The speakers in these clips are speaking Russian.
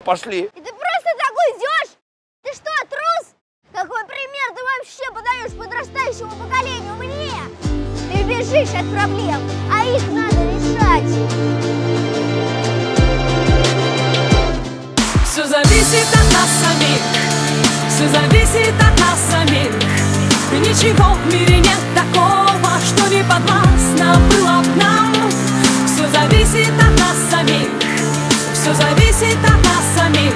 Пошли. И ты просто так уйдешь? Ты что, трус? Какой пример ты вообще подаешь подрастающему поколению мне? Ты бежишь от проблем, а их надо решать. Все зависит от нас самих, все зависит от нас самих. И ничего в мире нет такого, что не подвластно было к нам. Все зависит от нас самих, все зависит от нас самих.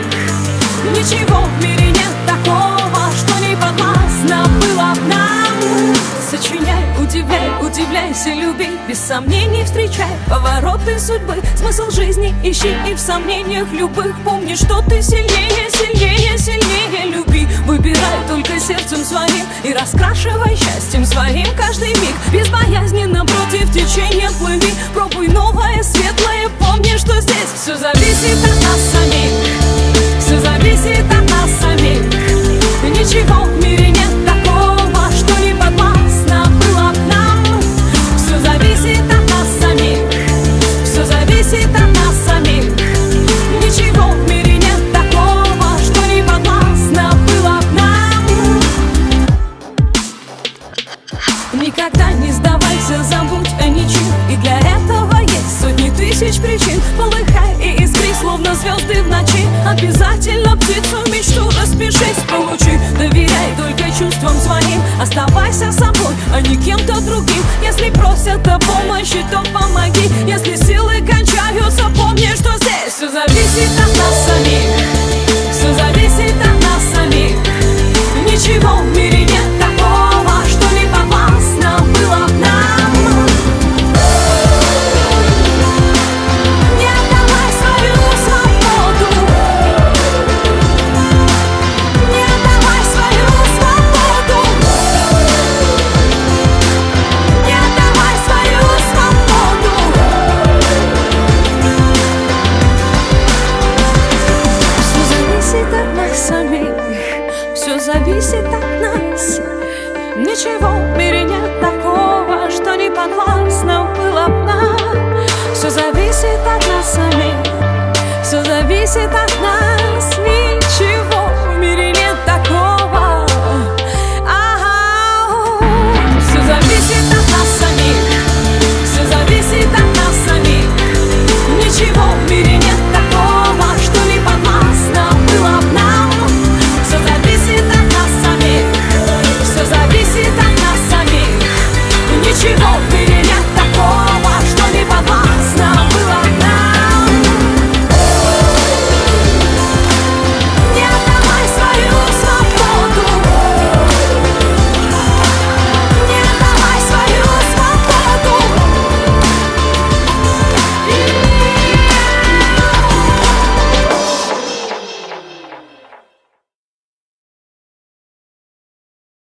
Ничего в мире нет такого, что не подвластно было к нам. Сочиняй, удивляй, удивляйся, люби, без сомнений встречай повороты судьбы. Смысл жизни ищи и в сомнениях любых помни, что ты сильнее, сильнее, сильнее. Люби, выбирай только сердцем своим и раскрашивай счастьем своим каждый миг. Безбоязненно против течения плыви, пробуй новое, светлое, помни, что здесь все зависит от нас самих, все зависит от нас самих. Ничего в мире нет такого, что не подвластно было к нам. Все зависит от нас самих, все зависит от нас самих. Ничего в мире нет такого, что не подвластно было к нам. Никогда не сдавайся, забудь о ничем, и для этого есть сотни тысяч причин. Полыхай и искри, словно звезды в ночи. Обязательно птицу мечту распишись, получи. Доверяй только чувствам своим, оставайся собой, а не кем-то другим. Если просят о помощи, то помоги. Если силы кончаются, помни, что здесь все зависит от нас самих, все зависит от нас самих. Ничего в мире нет такого, что не подвластно было к нам. Не отдавай свою свободу, не отдавай свою свободу, не отдавай свою свободу. Все зависит от нас самих, все зависит от нас. Ничего в мире нет такого, что не подвластно было к нам. Все зависит от нас самих, все зависит от нас.